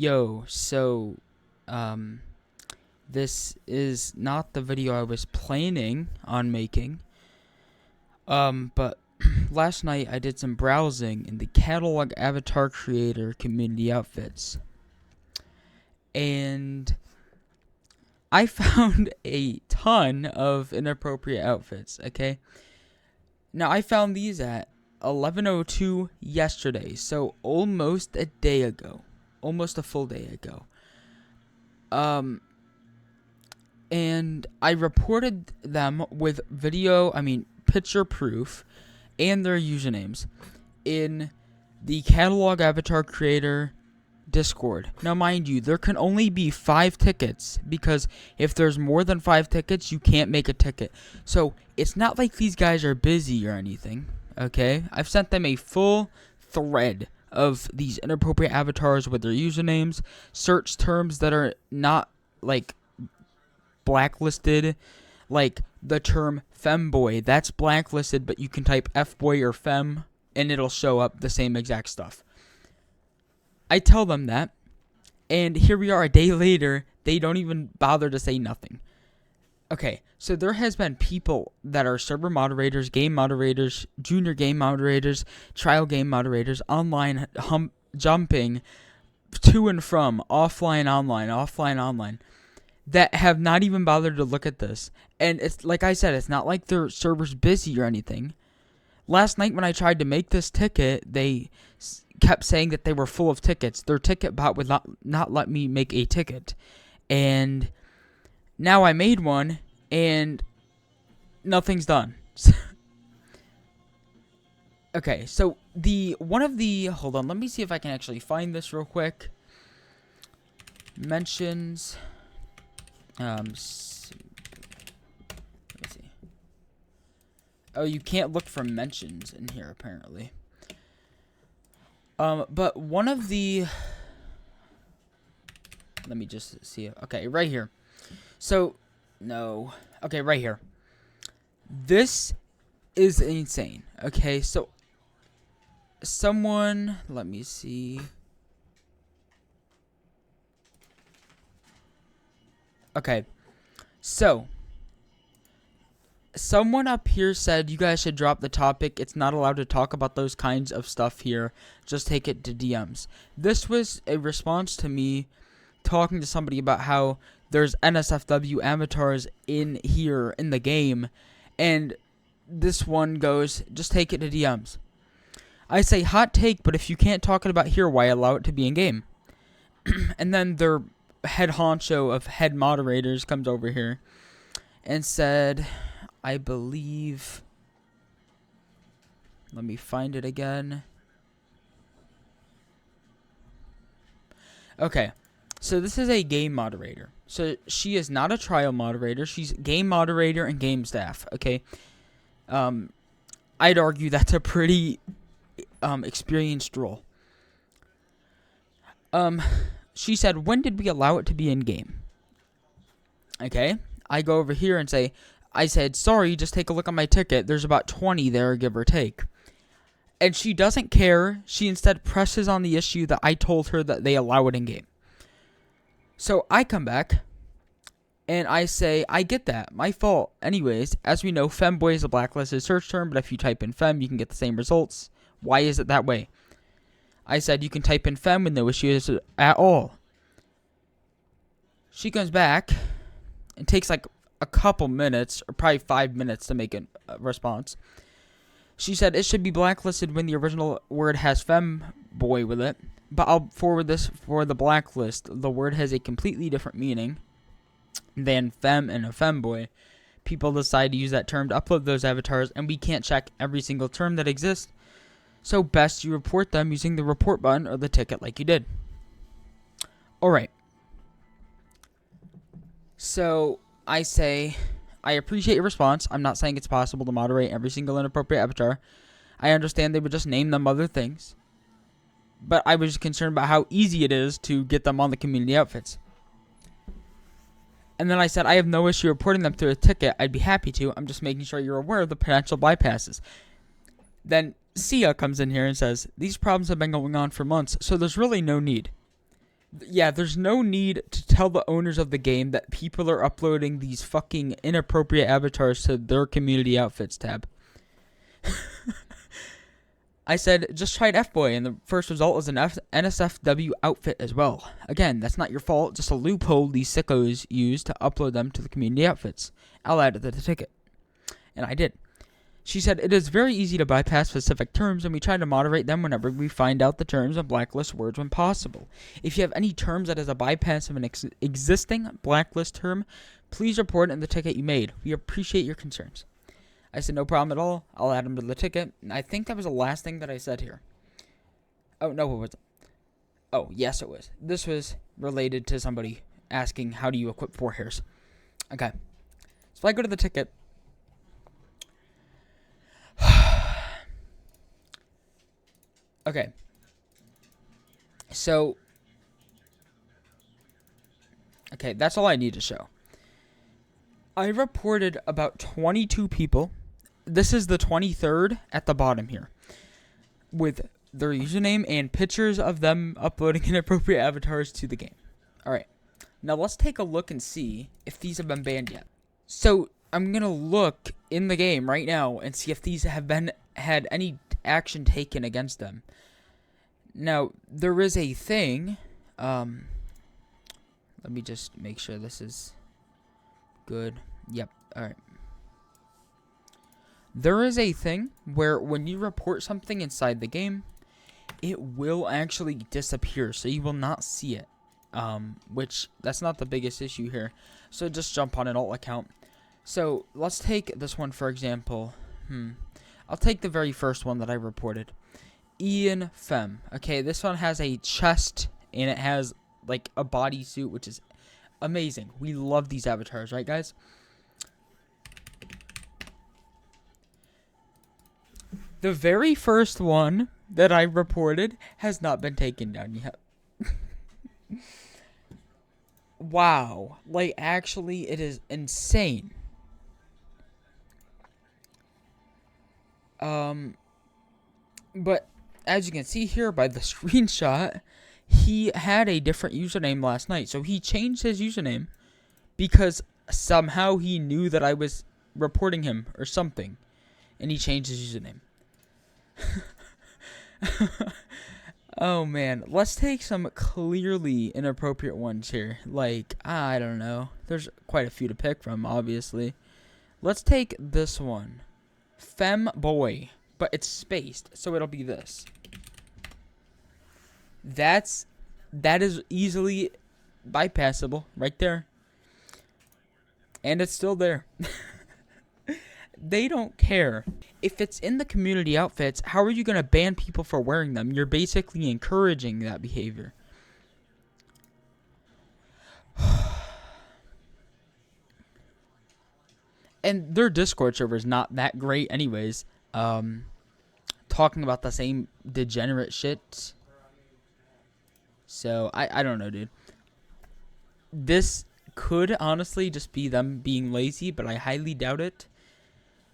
Yo, um, this is not the video I was planning on making. But last night I did some browsing in the catalog avatar creator community outfits. And I found a ton of inappropriate outfits, okay? Now I found these at 11:02 yesterday, so almost a day ago. Almost a full day ago. And I reported them with picture proof and their usernames in the catalog avatar creator Discord. Now, mind you, there can only be 5 tickets because if there's more than 5 tickets, you can't make a ticket. So it's not like these guys are busy or anything, okay? I've sent them a full thread of these inappropriate avatars with their usernames, search terms that are not, like, blacklisted, like the term femboy. That's blacklisted, but you can type fboy or fem, and it'll show up the same exact stuff. I tell them that, and here we are a day later, they don't even bother to say nothing. Okay, so there has been people that are server moderators, game moderators, junior game moderators, trial game moderators, online jumping to and from, offline, online, that have not even bothered to look at this. And it's like I said, it's not like their server's busy or anything. Last night when I tried to make this ticket, they kept saying that they were full of tickets. Their ticket bot would not let me make a ticket. And now I made one, and nothing's done. Okay, so hold on, let me see if I can actually find this real quick. Mentions. Let me see. Oh, you can't look for mentions in here, apparently. But one of the... Let me just see. Okay, right here. So, no. Okay, right here. This is insane. Okay, so... Someone... Let me see. Okay, so... Someone up here said you guys should drop the topic. It's not allowed to talk about those kinds of stuff here. Just take it to DMs. This was a response to me talking to somebody about how there's NSFW avatars in here in the game. And this one goes, just take it to DMs. I say, hot take, but if you can't talk it about here, why allow it to be in game? And then their head honcho of head moderators comes over here and said... I believe, let me find it again. Okay, so this is a game moderator. So she is not a trial moderator. She's game moderator and game staff, okay? I'd argue that's a pretty experienced role. She said, when did we allow it to be in game? Okay, I go over here and say, I said, sorry, just take a look at my ticket. There's about 20 there, give or take. And she doesn't care. She instead presses on the issue that I told her that they allow it in game. So I come back and I say, I get that. My fault. Anyways, as we know, femboy is a blacklisted search term, but if you type in fem, you can get the same results. Why is it that way? I said, you can type in fem with no issues at all. She comes back and takes like a couple minutes, or probably 5 minutes to make a response. She said it should be blacklisted when the original word has femboy with it, but I'll forward this for the blacklist. The word has a completely different meaning than fem and a femboy. People decide to use that term to upload those avatars, and we can't check every single term that exists. So best you report them using the report button or the ticket like you did. Alright. So... I say, I appreciate your response. I'm not saying it's possible to moderate every single inappropriate avatar. I understand they would just name them other things. But I was concerned about how easy it is to get them on the community outfits. And then I said, I have no issue reporting them through a ticket. I'd be happy to. I'm just making sure you're aware of the potential bypasses. Then Sia comes in here and says, these problems have been going on for months, so there's really no need. Yeah, there's no need to tell the owners of the game that people are uploading these fucking inappropriate avatars to their community outfits tab. I said, just tried F-Boy, and the first result was an NSFW outfit as well. Again, that's not your fault, just a loophole these sickos use to upload them to the community outfits. I'll add it to the ticket. And I did. She said, it is very easy to bypass specific terms, and we try to moderate them whenever we find out the terms and blacklist words when possible. If you have any terms that is a bypass of an existing blacklist term, please report it in the ticket you made. We appreciate your concerns. I said, no problem at all. I'll add them to the ticket. And I think that was the last thing that I said here. Oh, no, what was it? Oh, yes, it was. This was related to somebody asking, how do you equip 4 hairs? Okay. So I go to the ticket. Okay. So. Okay, that's all I need to show. I reported about 22 people. This is the 23rd at the bottom here, with their username and pictures of them uploading inappropriate avatars to the game. Alright, now let's take a look and see if these have been banned yet. So, I'm going to look in the game right now and see if these have had any action taken against them. Now, there is a thing, let me just make sure this is good. Yep, alright. There is a thing where when you report something inside the game, it will actually disappear, so you will not see it. Which, that's not the biggest issue here. So just jump on an alt account. So, let's take this one for example. I'll take the very first one that I reported. Ian Fem. Okay, this one has a chest, and it has, like, a bodysuit, which is amazing. We love these avatars, right, guys? The very first one that I reported has not been taken down yet. Wow. Like, actually, it is insane. But as you can see here by the screenshot, he had a different username last night. So he changed his username because somehow he knew that I was reporting him or something. And he changed his username. Oh man, let's take some clearly inappropriate ones here. Like, I don't know. There's quite a few to pick from, obviously. Let's take this one. Femboy, but it's spaced, so it'll be this. That is easily bypassable right there. And it's still there. They don't care. If it's in the community outfits, how are you going to ban people for wearing them? You're basically encouraging that behavior. And their Discord server is not that great anyways. Talking about the same degenerate shit. So, I don't know, dude. This could honestly just be them being lazy, but I highly doubt it.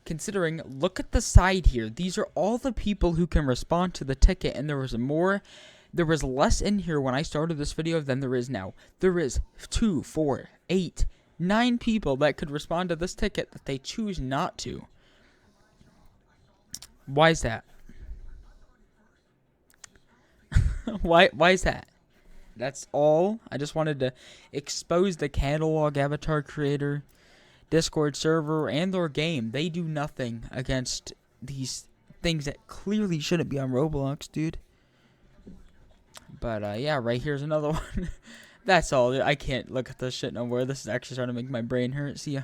Considering, look at the side here. These are all the people who can respond to the ticket, and there was less in here when I started this video than there is now. There is 2, 4, 8, 9 people that could respond to this ticket that they choose not to. Why is that? Why is that? That's all. I just wanted to expose the catalog avatar creator, Discord server, and their game. They do nothing against these things that clearly shouldn't be on Roblox, dude. But yeah, right here's another one. That's all, dude. I can't look at this shit no more. This is actually starting to make my brain hurt. See ya.